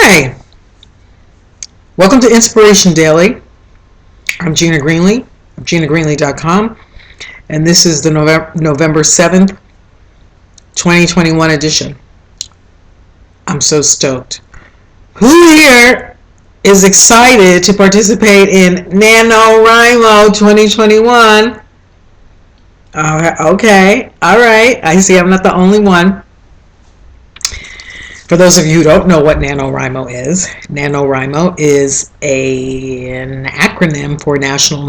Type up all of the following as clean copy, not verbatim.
Hi, welcome to Inspiration Daily. I'm Gina Greenlee of GinaGreenlee.com, and this is the November 7th, 2021 edition. I'm so stoked. Who here is excited to participate in NaNoWriMo 2021? Okay, all right. I see I'm not the only one. For those of you who don't know what NaNoWriMo is an acronym for National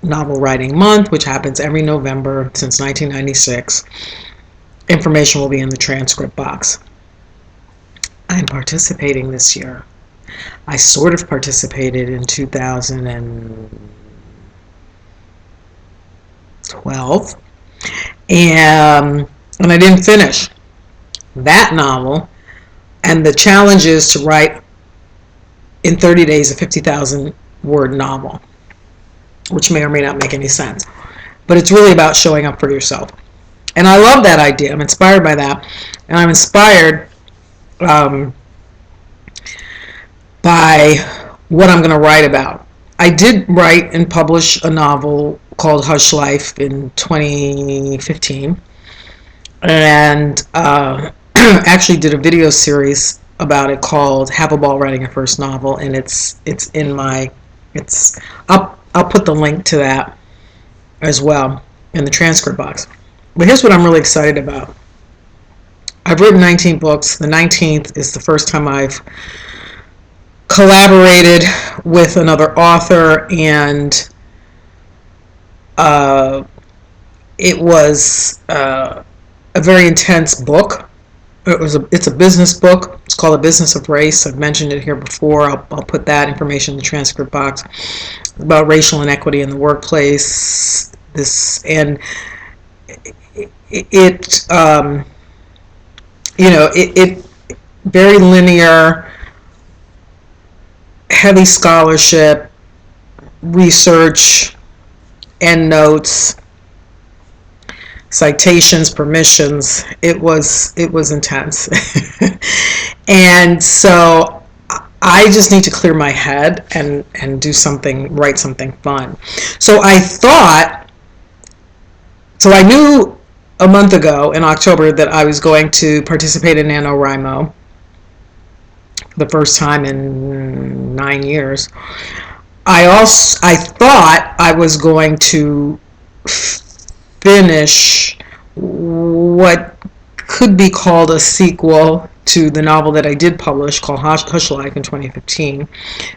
Novel Writing Month, which happens every November since 1996. Information will be in the transcript box. I'm participating this year. I sort of participated in 2012, and I didn't finish that novel. And the challenge is to write in 30 days a 50,000 word novel, which may or may not make any sense. But it's really about showing up for yourself. And I love that idea. I'm inspired by that. And I'm inspired by what I'm going to write about. I did write and publish a novel called Hush Life in 2015. And actually did a video series about it called Have a Ball Writing Your First Novel, and I'll put the link to that as well in the transcript box. But here's what I'm really excited about. I've written 19 books. The 19th is the first time I've collaborated with another author, and it was a very intense book. It's a business book. It's called A Business of Race. I've mentioned it here before. I'll put that information in the transcript box. It's about racial inequity in the workplace. It very linear, heavy scholarship, research, endnotes, citations, permissions. It was intense. And so I just need to clear my head and write something fun. So I knew a month ago in October that I was going to participate in NaNoWriMo for the first time in 9 years. I thought I was going to finish what could be called a sequel to the novel that I did publish called Hush Life in 2015,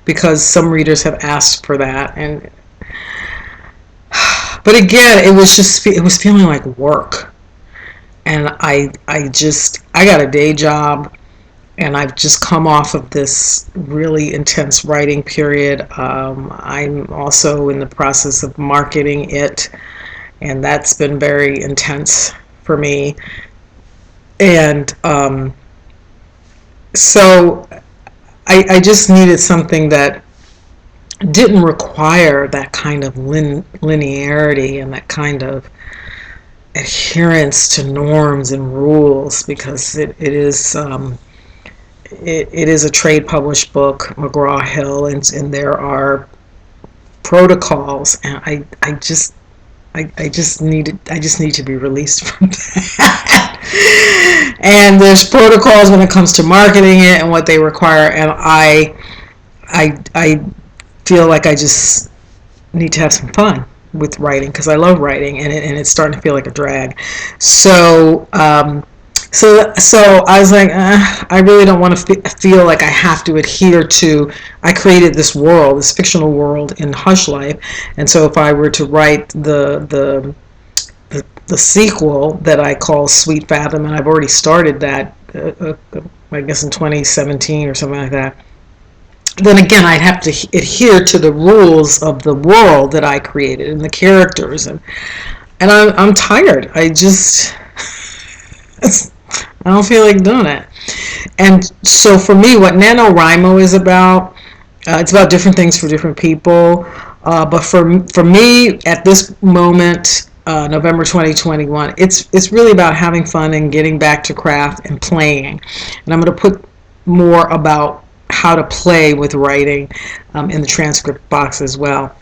because some readers have asked for that. But again, it was feeling like work, and I got a day job, and I've just come off of this really intense writing period. I'm also in the process of marketing it, and that's been very intense for me. And so I just needed something that didn't require that kind of linearity and that kind of adherence to norms and rules, because it is a trade published book, McGraw-Hill, and there are protocols, and I just need to be released from that. And there's protocols when it comes to marketing it and what they require, and I feel like I just need to have some fun with writing, because I love writing, and it's starting to feel like a drag. So I was like, I really don't want to feel like I have to adhere to. I created this world, this fictional world in Hush Life, and so if I were to write the sequel that I call Sweet Fathom, and I've already started that, I guess in 2017 or something like that, then again I'd have to adhere to the rules of the world that I created and the characters, and I'm tired. I don't feel like doing it. And so for me, what NaNoWriMo is about, it's about different things for different people. But for me, at this moment, November 2021, it's really about having fun and getting back to craft and playing. And I'm going to put more about how to play with writing in the transcript box as well.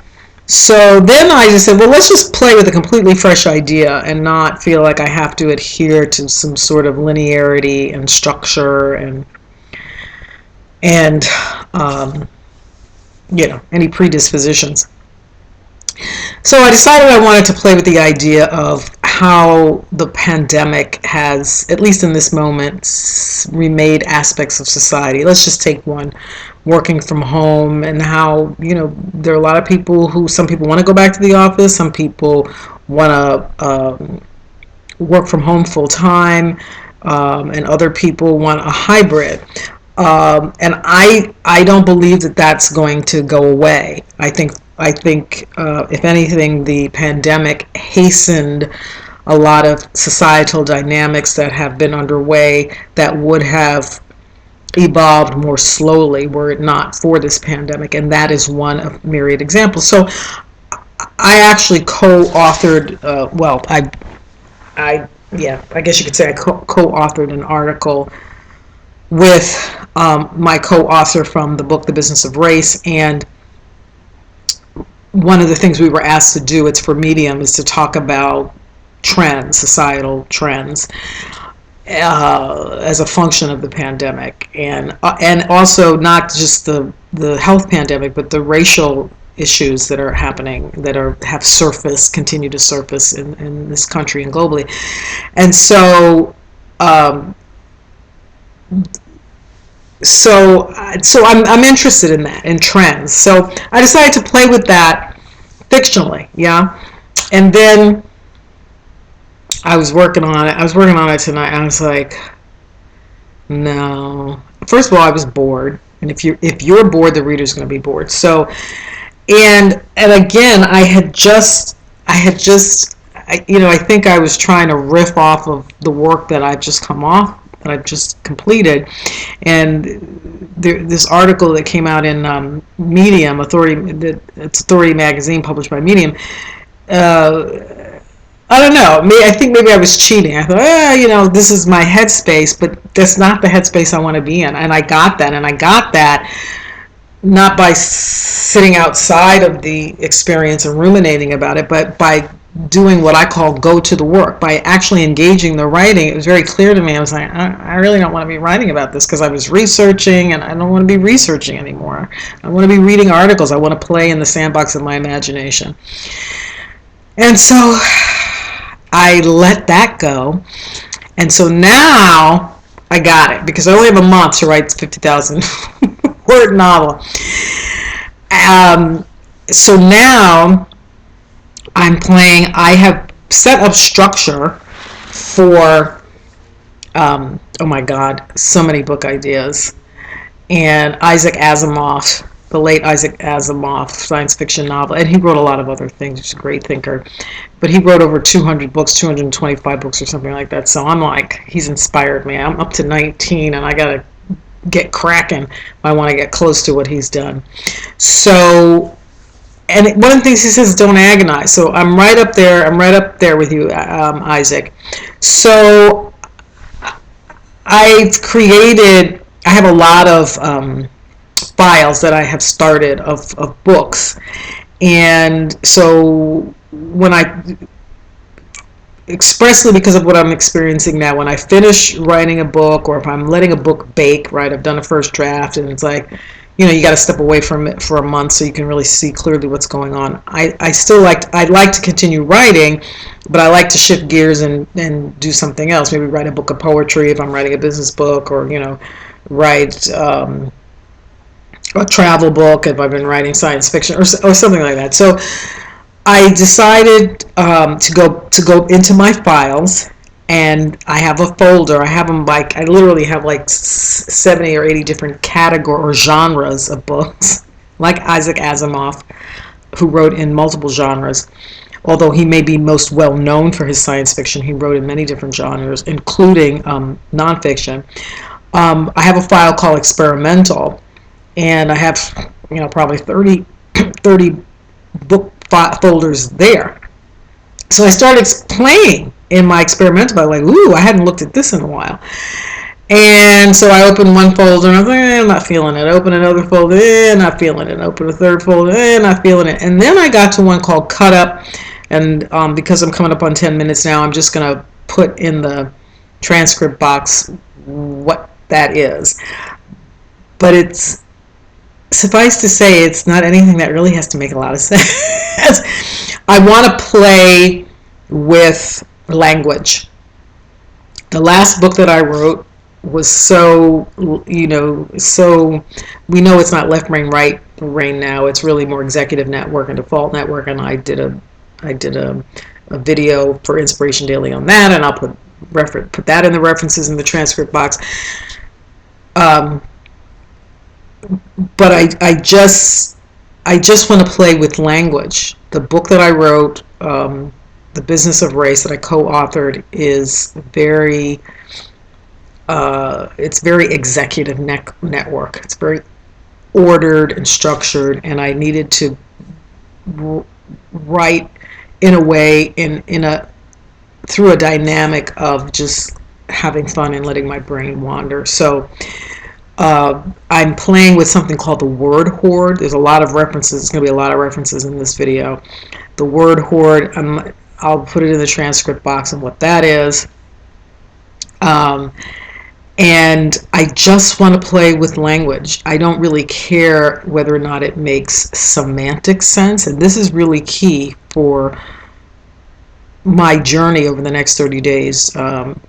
So then I just said, well, let's just play with a completely fresh idea and not feel like I have to adhere to some sort of linearity and structure and any predispositions. So I decided I wanted to play with the idea of how the pandemic has, at least in this moment, remade aspects of society. Let's just take one, working from home, and how, there are a lot of people some people want to go back to the office, some people want to work from home full time, and other people want a hybrid. And I don't believe that that's going to go away. I think if anything, the pandemic hastened a lot of societal dynamics that have been underway that would have evolved more slowly were it not for this pandemic, and that is one of myriad examples. So I actually co-authored, I guess you could say I co-authored an article with my co-author from the book The Business of Race, and one of the things we were asked to do, it's for Medium, is to talk about trends, societal trends, as a function of the pandemic, and also not just the health pandemic, but the racial issues that are happening, that have surfaced, continue to surface in this country and globally. And so I'm interested in that, in trends. So I decided to play with that fictionally, yeah. And then I was working on it tonight. I was like, no. First of all, I was bored, and if you're bored, the reader's going to be bored. So, and again, I think I was trying to riff off of the work that I've just completed, and this article that came out in Medium, it's Authority magazine published by Medium. I don't know. I think maybe I was cheating. I thought, this is my headspace, but that's not the headspace I want to be in. And I got that not by sitting outside of the experience and ruminating about it, but by doing what I call go to the work, by actually engaging the writing. It was very clear to me. I was like, I really don't want to be writing about this, because I was researching, and I don't want to be researching anymore. I want to be reading articles. I want to play in the sandbox of my imagination. And so I let that go. And so now I got it, because I only have a month to write 50,000 word novel. So now I have set up structure for, oh my God, so many book ideas. And Isaac Asimov, the late Isaac Asimov, science fiction novel, and he wrote a lot of other things. He's a great thinker. But he wrote over 200 books, 225 books or something like that. So I'm like, he's inspired me. I'm up to 19, and I got to get cracking if I want to get close to what he's done. So, and one of the things he says is don't agonize. So I'm right up there with you, Isaac. So I have a lot of files that I have started of books. And so expressly because of what I'm experiencing now, when I finish writing a book, or if I'm letting a book bake, right, I've done a first draft, and it's like, you got to step away from it for a month so you can really see clearly what's going on. I'd like to continue writing, but I like to shift gears and do something else. Maybe write a book of poetry if I'm writing a business book, or, write a travel book if I've been writing science fiction, or something like that. So I decided to go into my files, and I have a folder. I literally have like 70 or 80 different categories or genres of books, like Isaac Asimov, who wrote in multiple genres. Although he may be most well known for his science fiction, he wrote in many different genres, including nonfiction. I have a file called experimental, and I have probably 30 book folders there. So I started playing in my experimental, like, ooh, I hadn't looked at this in a while. And And so I opened one folder and I was like, I'm not feeling it. Open another folder, not feeling it. Open a third folder, not feeling it. And then I got to one called Cut Up. And because I'm coming up on 10 minutes now, I'm just going to put in the transcript box what that is. But it's, suffice to say, it's not anything that really has to make a lot of sense. I want to play with language. The last book that I wrote was so, so we know it's not left brain, right brain now. It's really more executive network and default network. And I did a video for Inspiration Daily on that, and I'll put that in the references in the transcript box. But I just want to play with language. The book that I wrote, The Business of Race, that I co-authored, is very it's very executive network. It's very ordered and structured, and I needed to write in a way through a dynamic of just having fun and letting my brain wander. So I'm playing with something called the word hoard. There's a lot of references. There's going to be a lot of references in this video. The word hoard, I'll put it in the transcript box and what that is. And I just want to play with language. I don't really care whether or not it makes semantic sense. And this is really key for my journey over the next 30 days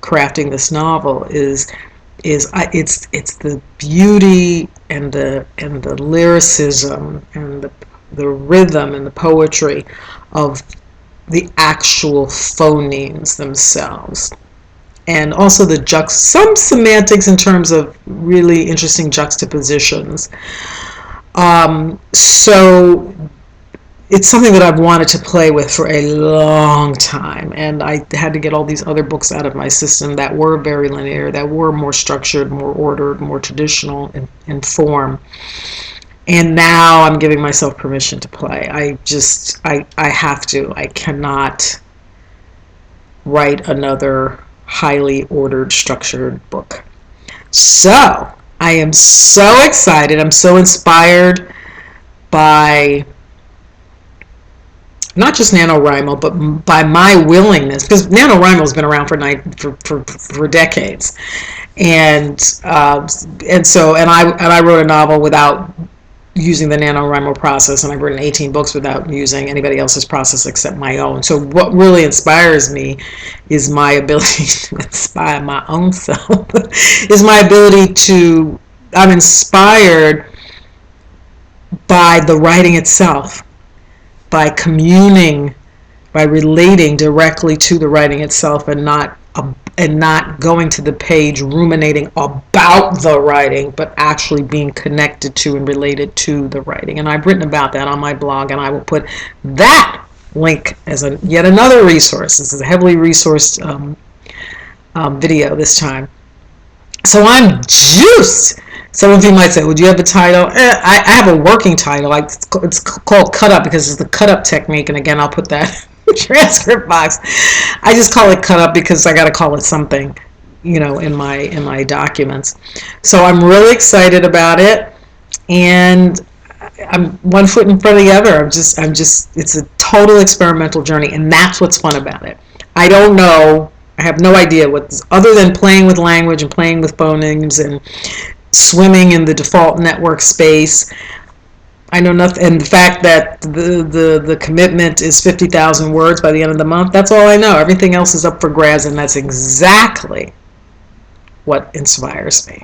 crafting this novel. It's the beauty and the lyricism and the rhythm and the poetry of the actual phonemes themselves. And also some semantics in terms of really interesting juxtapositions. So it's something that I've wanted to play with for a long time, and I had to get all these other books out of my system that were very linear, that were more structured, more ordered, more traditional in form. And now I'm giving myself permission to play. I have to. I cannot write another highly ordered, structured book. So I am so excited. I'm so inspired by not just NaNoWriMo, but by my willingness, because NaNoWriMo has been around for decades, and I wrote a novel without using the NaNoWriMo process, and I've written 18 books without using anybody else's process except my own. So what really inspires me is my ability to inspire my own self. Is my ability to, I'm inspired by the writing itself, by communing, by relating directly to the writing itself, and not going to the page ruminating about the writing, but actually being connected to and related to the writing. And I've written about that on my blog, and I will put that link as yet another resource. This is a heavily resourced video this time. So I'm juiced. Some of you might say, well, do you have a title? I have a working title. It's called Cut Up, because it's the cut up technique. And again, I'll put that transcript box. I just call it Cut Up because I got to call it something, in my documents. So I'm really excited about it, and I'm one foot in front of the other. It's a total experimental journey, and that's what's fun about it. I don't know. I have no idea other than playing with language and playing with phonemes and swimming in the default network space. I know nothing, and the fact that the commitment is 50,000 words by the end of the month, that's all I know. Everything else is up for grabs, and that's exactly what inspires me.